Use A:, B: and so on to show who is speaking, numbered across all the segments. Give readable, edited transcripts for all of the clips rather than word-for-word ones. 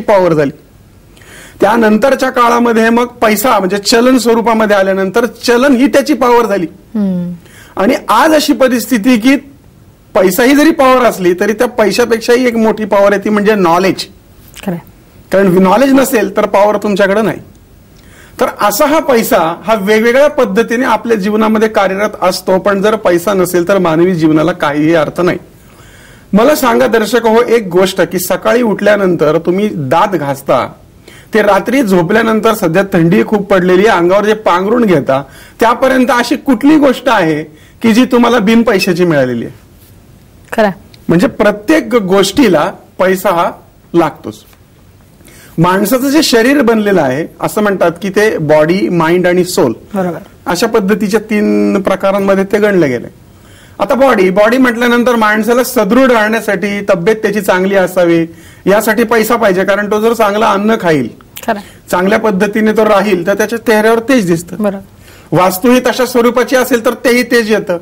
A: Power झाली. त्यानंतरच्या काळामध्ये मग पैसा म्हणजे चलन स्वरूपामध्ये आल्यानंतर चलन ही त्याची पॉवर झाली. आणि आज अशी परिस्थिती की पैसाही जरी पॉवर असली तरी त्या पैशापेक्षाही एक मोठी पॉवर आहे ती म्हणजे नॉलेज. कारण नॉलेज नसेल तर पॉवर तुमच्याकडे नाही. तर असा हा पैसा हा वेगवेगळ्या पद्धतीने आपल्या जीवनामध्ये कार्यरत असतो. पण जर पैसा नसेल तर मानवी जीवनाला काहीही अर्थ नाही. मला सांगा दर्शक हो एक गोष्ट की सकाळी उठल्यानंतर तुम्ही दात घासता ते रात्री झोपल्यानंतर सध्या थंडी खूप पडलेली आहे अंगावर जे पांघरून घेता त्यापर्यंत अशी कुठली गोष्ट आहे की जी तुम्हाला बिन पैशाची मिळालेली आहे.
B: खरं
A: म्हणजे प्रत्येक गोष्टीला पैसा हा लागतोच. माणसाचं जे शरीर बनलेलं आहे असं म्हणतात की ते बॉडी माइंड आणि सोल अशा पद्धतीच्या 3 प्रकारांमध्ये ते गणलं गेलंय. आता बॉडी म्हटल्यानंतर माणसाला सदृढ राहण्यासाठी तब्येत त्याची चांगली असावी यासाठी पैसा पाहिजे. कारण तो जर चांगला अन्न खाईल चांगल्या पद्धतीने तो राहील तर त्याच्या चेहऱ्यावर तेज दिसतं. वास्तू ही तशा स्वरूपाची असेल तर तेही तेज येतं.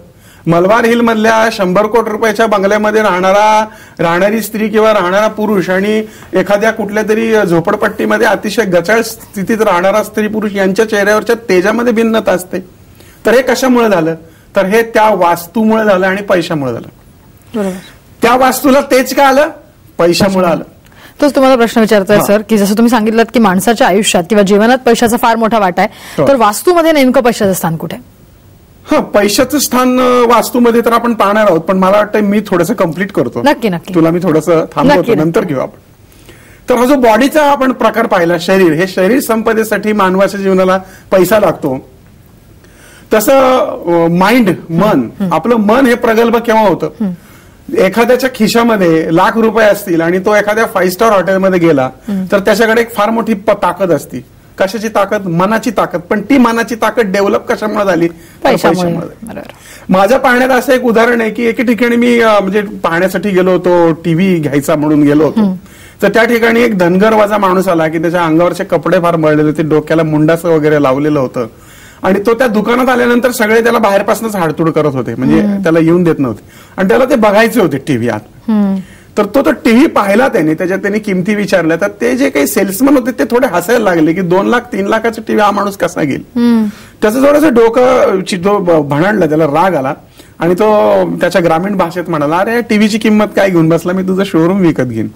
A: मलबार हिल मधल्या 100 कोटी रुपयाच्या बंगल्यामध्ये राहणारी स्त्री किंवा राहणारा पुरुष आणि एखाद्या कुठल्या तरी झोपडपट्टीमध्ये अतिशय गचाळ स्थितीत राहणारा स्त्री पुरुष यांच्या चेहऱ्यावरच्या तेजामध्ये भिन्नता असते. तर हे कशामुळे झालं तर हे त्या वास्तूमुळे झालं आणि पैशामुळे झालं. त्या वास्तूला तेज का आलं पैशामुळे आलं.
B: तोच तुम्हाला प्रश्न विचारतोय सर की जसं तुम्ही सांगितलं की माणसाच्या आयुष्यात किंवा जीवनात पैशाचा फार मोठा वाटा आहे तर वास्तूमध्ये नेमकं पैशाचं स्थान कुठे.
A: पैशाचं स्थान वास्तूमध्ये तर आपण पाहणार आहोत पण मला वाटतं मी थोडंसं कम्प्लीट करतो.
B: नक्की नक्की
A: तुला मी थोडंसं थांबवतो नंतर घेऊ आपण. तर हा जो बॉडीचा आपण प्रकार पाहिला शरीर हे शरीर संपदेसाठी मानवाच्या जीवनाला पैसा लागतो. तसं माइंड मन आपलं मन हे प्रगल्भ केव्हा होतं एखाद्याच्या खिशामध्ये लाख रुपये असतील आणि तो एखाद्या 5 स्टार हॉटेलमध्ये गेला तर त्याच्याकडे एक फार मोठी ताकद असते. कशाची ताकद मनाची ताकद. पण ती मनाची ताकद डेव्हलप कशामुळे झाली पैशामुळे. माझ्या पाहण्यात असं एक उदाहरण आहे की एके ठिकाणी मी म्हणजे पाहण्यासाठी गेलो होतो टीव्ही घ्यायचा म्हणून गेलो होतो तर त्या ठिकाणी एक धनगरवाजा माणूस आला की त्याच्या अंगावरचे कपडे फार मळलेले होते डोक्याला मुंडासं वगैरे लावलेलं होतं आणि तो त्या दुकानात आल्यानंतर सगळे त्याला बाहेरपासूनच हाडतूड करत होते म्हणजे त्याला येऊन देत नव्हते आणि त्याला ते बघायचे होते टीव्ही आत. तर तो टीव्ही पाहिला त्याच्यात त्यांनी किमती विचारल्या तर ते जे काही सेल्समन होते ते थोडे हसायला लागले की 2 लाख 3 लाखाचा टीव्ही हा माणूस कसा घेईल. त्याचं थोडंसं डोकं भणाडलं त्याला राग आला आणि तो त्याच्या ग्रामीण भाषेत म्हणाला अरे टीव्हीची किंमत काय घेऊन बसला मी तुझं शोरूम विकत घेईन.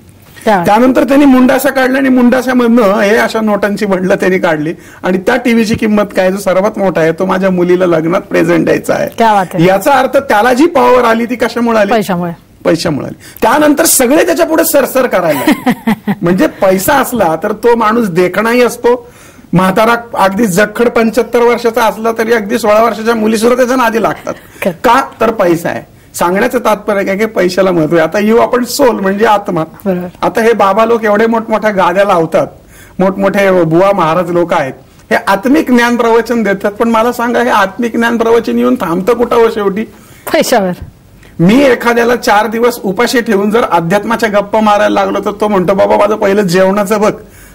A: त्यानंतर त्यांनी मुंडासा काढला आणि मुंडाशामधनं हे अशा नोटांची बंडलं त्यांनी काढली आणि त्या टीव्हीची किंमत काय जो सर्वात मोठा आहे तो माझ्या मुलीला लग्नात प्रेझेंट द्यायचा आहे. याचा अर्थ त्याला जी पॉवर आली ती कशामुळे आली पैशामुळे आली. त्यानंतर सगळे त्याच्या पुढे सरसर करायला म्हणजे पैसा असला तर तो माणूस देखणाही असतो. म्हातारा अगदी जखड 75 वर्षाचा असला तरी अगदी 16 वर्षाच्या मुली सुद्धा त्याच्या नादी लागतात. का तर पैसा आहे. सांगण्याचं तात्पर्य काय की पैशाला महत्व आहे. आता येऊ आपण सोल म्हणजे आत्मा. आता हे बाबा लोक एवढे मोठमोठ्या गाद्या लावतात मोठमोठे बुवा महाराज लोक आहेत हे आत्मिक ज्ञान प्रवचन देतात पण मला सांगा हे आत्मिक ज्ञान प्रवचन येऊन थांबतं कुठं हो शेवटी
B: पैशावर.
A: मी एखाद्याला 4 दिवस उपाशी ठेवून जर अध्यात्माच्या गप्पा मारायला लागलो तर तो म्हणतो बाबा माझं पहिलं जेवणाचं बघ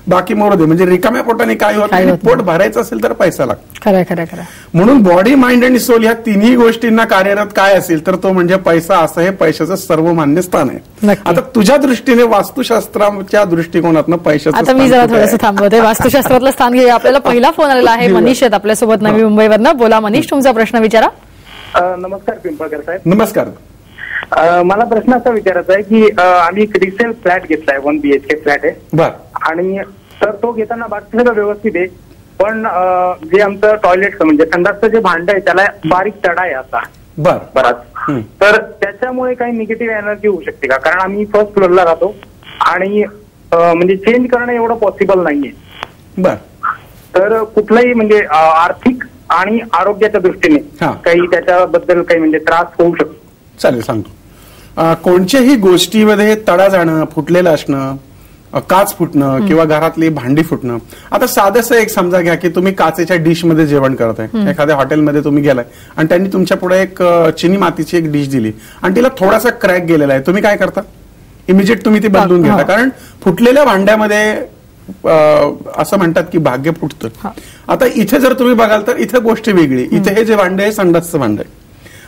A: बाकी मोरू दे. म्हणजे रिकाम्या पोटाने काय होत नाही. पोट भरायचं असेल तर पैसा लागतो.
B: खरं. म्हणून
A: बॉडी माइंड आणि सोल ह्या तिन्ही गोष्टींना कार्यरत काय असेल तर तो म्हणजे पैसा असं हे पैशाचं सर्वमान्य स्थान आहे. आता तुझ्या दृष्टीने वास्तुशास्त्राच्या दृष्टिकोनातून पैशाचं
B: आता मी जरा थोडंसं थांबवते वास्तुशास्त्रातलं स्थान घेऊया. आपल्याला पहिला फोन आलेला आहे मनीष आहेत आपल्यासोबत नवी मुंबईवरनं. बोला मनीष तुमचा प्रश्न विचारा.
C: नमस्कार पिंपळकर साहेब.
A: नमस्कार.
C: मला प्रश्न असा विचारायचा आहे की आम्ही एक रिसेल फ्लॅट घेतलाय 1 BHK फ्लॅट आहे.
A: बर.
C: आणि तर तो घेताना बाकी सगळं व्यवस्थित आहे पण जे आमचं टॉयलेट म्हणजे संडासचं जे भांड आहे त्याला बारीक तडा आहे असा बराच. तर त्याच्यामुळे काही निगेटिव्ह एनर्जी होऊ शकते का. कारण आम्ही फर्स्ट फ्लोअरला राहतो आणि म्हणजे चेंज करणं एवढं पॉसिबल नाहीये.
A: बर.
C: तर कुठलाही म्हणजे आर्थिक आणि आरोग्याच्या दृष्टीने काही त्याच्याबद्दल काही म्हणजे त्रास होऊ शकतो.
A: चालेल सांगतो. कोणत्याही गोष्टीमध्ये तडा जाणं फुटलेलं असणं काच फुटणं किंवा घरातली भांडी फुटणं. आता साधंसं एक समजा घ्या की तुम्ही काचेच्या डिश मध्ये जेवण करताय एखाद्या हॉटेलमध्ये तुम्ही गेलाय आणि त्यांनी तुमच्या पुढे एक चिनी मातीची एक डिश दिली आणि तिला थोडासा क्रॅक गेलेला आहे. तुम्ही काय करता इमिजिएट तुम्ही ती बदलून घेता. कारण फुटलेल्या भांड्यामध्ये असं म्हणतात की भाग्य फुटतं. आता इथे जर तुम्ही बघाल तर इथे गोष्ट वेगळी. इथे हे जे भांडे आहे संडासचं भांड आहे.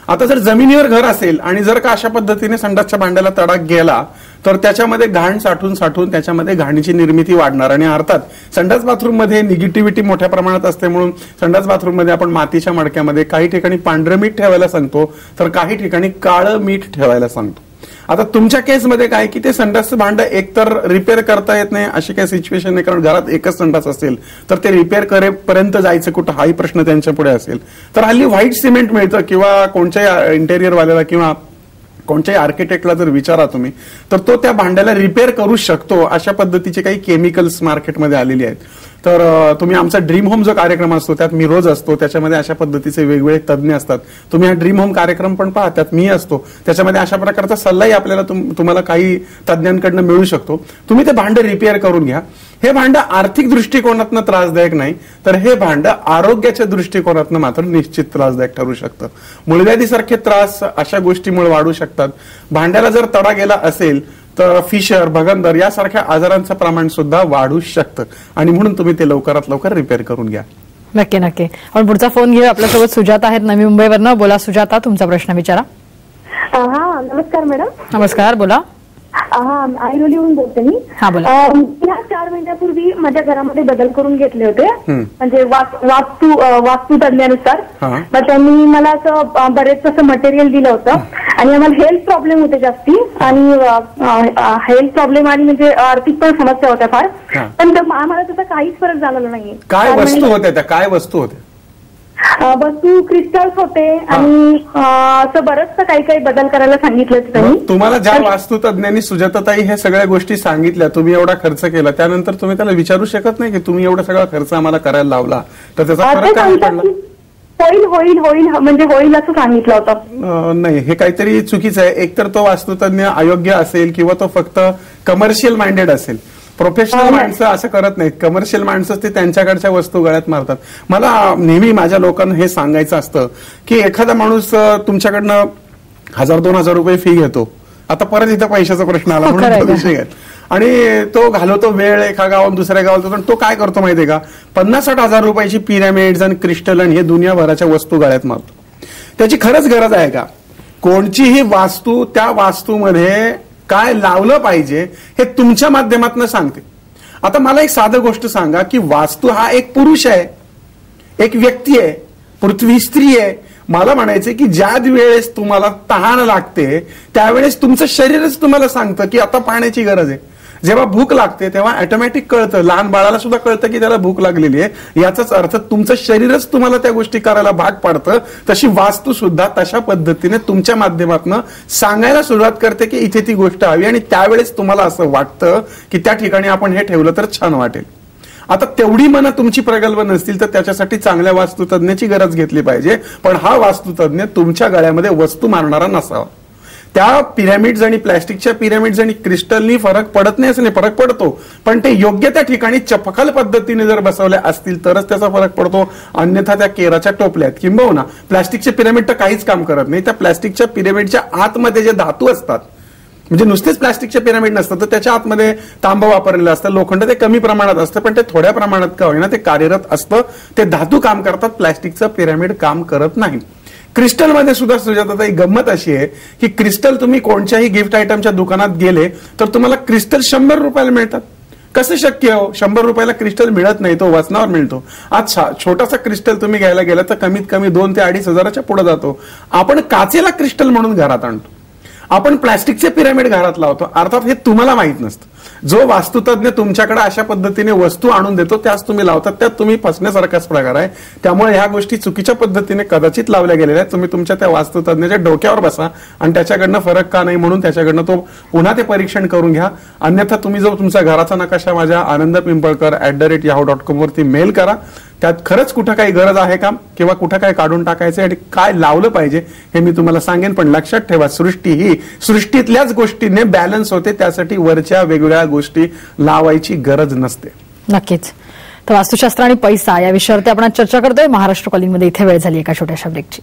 A: आता जर जमिनीवर घर असेल आणि जर का अशा पद्धतीने संडासच्या भांड्याला तडा गेला तर त्याच्यामध्ये घाण साठून साठून त्याच्यामध्ये घाणीची निर्मिती वाढणार. आणि अर्थात संडास बाथरूम मध्ये निगेटिव्हिटी मोठ्या प्रमाणात असते, म्हणून संडास बाथरूम मध्ये आपण मातीच्या मडक्यामध्ये काही ठिकाणी पांढरं मीठ ठेवायला सांगतो, तर काही ठिकाणी काळं मीठ ठेवायला सांगतो. आता तुमच्या केसमध्ये काय की ते संडासचं भांडं एकतर रिपेअर करता येत नाही अशी काही सिच्युएशन नाही, कारण घरात एकच संडास असेल तर ते रिपेअर करेपर्यंत जायचं कुठं हाही प्रश्न त्यांच्या पुढे असेल. तर हल्ली व्हाईट सिमेंट मिळतं, किंवा कोणत्याही इंटेरियर वाल्याला किंवा कोणत्याही आर्किटेक्टला जर विचारा तुम्ही, तर तो त्या भांड्याला रिपेअर करू शकतो. अशा पद्धतीचे काही केमिकल्स मार्केटमध्ये आलेली आहेत. तर तुम्ही आमचा ड्रीम होम जो कार्यक्रम असतो त्यात मी रोज असतो, त्याच्यामध्ये अशा पद्धतीचे वेगवेगळे तज्ज्ञ असतात. तुम्ही हा ड्रीम होम कार्यक्रम पण पहा, त्यात मी असतो. त्याच्यामध्ये अशा प्रकारचा सल्लाही आपल्याला तुम्हाला काही तज्ज्ञांकडनं मिळू शकतो. तुम्ही ते भांडं रिपेअर करून घ्या. हे भांडं आर्थिक दृष्टिकोनातनं त्रासदायक नाही, तर हे भांडं आरोग्याच्या दृष्टिकोनातनं मात्र निश्चित त्रासदायक ठरू शकतं. मूळव्याधीसारखे त्रास अशा गोष्टीमुळे वाढू शकतात. भांड्याला जर तडा गेला असेल तर फिशर, भगंदर यासारख्या आजारांचं प्रमाण सुद्धा वाढू शकतं, आणि म्हणून तुम्ही ते लवकरात लवकर रिपेअर करून घ्या.
B: नक्की नक्की. आपण पुढचा फोन घेऊ. आपल्यासोबत सुजाता आहेत नवी मुंबईवरनं. बोला सुजाता, तुमचा प्रश्न विचारा.
D: हा, नमस्कार मॅडम.
B: नमस्कार, बोला.
D: हा, ऐरोलीहून बोलते मी.
B: हा, बोला.
D: या 4 महिन्यापूर्वी माझ्या घरामध्ये बदल करून घेतले होते, म्हणजे वास्तू तज्ञानुसार. मग त्यांनी मला असं बरेच असं मटेरियल दिलं होतं, आणि आम्हाला हेल्थ प्रॉब्लेम होते जास्ती, आणि हेल्थ प्रॉब्लेम आणि म्हणजे आर्थिक पण समस्या होत्या फार. पण आम्हाला त्याचा काहीच फरक झालेला नाही.
A: काय वस्तू होत्या त्या? काय वस्तू होत्या?
D: वस्तू क्रिस्टल्स होते, आणि असं बरंच काही काही बदल करायला सांगितलं त्यांनी.
A: तुम्हाला ज्या वास्तुतज्ञांनी सुजाताताई हे सगळ्या गोष्टी सांगितल्या, तुम्ही एवढा खर्च केला, त्यानंतर तुम्ही त्याला विचारू शकत नाही की तुम्ही एवढा सगळा खर्च आम्हाला करायला लावला, तर त्याचा फरक काय पडला?
D: होईल म्हणजे होईल असं सांगितलं होतं.
A: नाही, हे काहीतरी चुकीचं आहे. एकतर तो वास्तुतज्ञ अयोग्य असेल, किंवा तो फक्त कमर्शियल माइंडेड असेल. प्रोफेशनल माणसं असं करत नाहीत. कमर्शियल माणसं ते त्यांच्याकडच्या वस्तू गळ्यात मारतात. मला नेहमी माझ्या लोकांना हे सांगायचं असतं की एखादा माणूस तुमच्याकडनं 1000-2000 रुपये फी घेतो. आता परत इथं पैशाचा प्रश्न आला म्हणून तो विषय आहे, आणि तो घालवतो वेळ एका गावात दुसऱ्या गावात. पण तो काय करतो माहितीये का? 50-60 हजार रुपयाची पिरॅमिड्स आणि क्रिस्टल आणि हे दुनियाभराच्या वस्तू गळ्यात मारतो. त्याची खरंच गरज आहे का? कोणतीही वास्तू, त्या वास्तूमध्ये काय लावलं पाहिजे हे तुमच्या माध्यमातून सांगते. आता मला एक साधं गोष्ट सांगा की वास्तू हा एक पुरुष आहे, एक व्यक्ती आहे, पृथ्वी स्त्री आहे. मला म्हणायचं की ज्या वेळेस तुम्हाला तहान लागते त्यावेळेस तुमचं शरीरच तुम्हाला सांगतं की आता पाण्याची गरज आहे. जेव्हा भूक लागते तेव्हा ऑटोमॅटिक कळतं, लहान बाळाला सुद्धा कळतं की त्याला भूक लागलेली आहे. याचाच अर्थ तुमचं शरीरच तुम्हाला त्या गोष्टी करायला भाग पाडतं. तशी वास्तू सुद्धा तशा पद्धतीने तुमच्या माध्यमातून सांगायला सुरुवात करते की इथे ती गोष्ट हवी, आणि त्यावेळेस तुम्हाला असं वाटतं की त्या ठिकाणी आपण हे ठेवलं तर छान वाटेल. आता तेवढी मनं तुमची प्रगल्भ नसतील तर त्याच्यासाठी चांगल्या वास्तुतज्ञाची गरज घेतली पाहिजे. पण हा वास्तुतज्ञ तुमच्या गळ्यामध्ये वस्तू मारणारा नसावा. त्या पिरॅमिड्स आणि प्लॅस्टिकच्या पिरॅमिड्स आणि क्रिस्टलनी फरक पडत नाही असं नाही, फरक पडतो. पण ते योग्य त्या ठिकाणी चपखल पद्धतीने जर बसवले असतील तरच त्याचा फरक पडतो. अन्यथा त्या केराच्या टोपल्यात किंबहुना प्लॅस्टिकचे पिरॅमिड तर काहीच काम करत नाही. त्या प्लॅस्टिकच्या पिरॅमिडच्या आतमध्ये जे धातू असतात, म्हणजे नुसतेच प्लॅस्टिकचे पिरॅमिड नसतं तर त्याच्या आतमध्ये तांब वापरलेलं असतं, लोखंड ते कमी प्रमाणात असतं, पण ते थोड्या प्रमाणात का होईना ते कार्यरत असतं. ते धातू काम करतात, प्लॅस्टिकचं पिरॅमिड काम करत नाही. क्रिस्टलमध्ये सुद्धा सुजाताताई गंमत अशी आहे की क्रिस्टल तुम्ही कोणत्याही गिफ्ट आयटमच्या दुकानात गेले तर तुम्हाला क्रिस्टल 100 रुपयाला मिळतात. कसं शक्य हो? 100 रुपयाला क्रिस्टल मिळत नाही, तो वजनावर मिळतो. अच्छा, छोटासा क्रिस्टल तुम्ही घ्यायला गेला तर कमीत कमी 2 ते 2.5 हजाराच्या पुढे जातो. आपण काचेला क्रिस्टल म्हणून घरात आणतो, आपण प्लॅस्टिकचे पिरॅमिड घरात लावतो. अर्थात हे तुम्हाला माहित नसतं. जो वास्तुतज्ञ तुमच्याकडे अशा पद्धतीने वस्तू आणून देतो त्याच तुम्ही लावतात, त्यात तुम्ही फसण्यासारखाच प्रकार आहे. त्यामुळे ह्या गोष्टी चुकीच्या पद्धतीने कदाचित लावल्या गेलेल्या आहेत. तुम्ही तुमच्या त्या वास्तुतज्ञाच्या डोक्यावर बसा आणि त्याच्याकडनं फरक का नाही म्हणून त्याच्याकडनं तो पुन्हा ते परीक्षण करून घ्या. अन्यथा तुम्ही जो तुमचा घराचा नकाशा माझ्या anandapimpalkar@yahoo.com वरती मेल करा. त्यात खरंच कुठं काही गरज आहे का किंवा कुठं काय काढून टाकायचं आणि काय लावलं पाहिजे हे मी तुम्हाला सांगेन. पण लक्षात ठेवा, सृष्टी ही सृष्टीतल्याच गोष्टीने बॅलन्स होते, त्यासाठी वरच्या वेगवेगळ्या गोष्टी लावायची गरज नसते.
B: नक्कीच. तर वास्तुशास्त्र आणि पैसा या विषयावरती आपण चर्चा करतोय महाराष्ट्र कॉलिंग मध्ये. इथे वेळ झाली एका छोट्याशा ब्रेकची.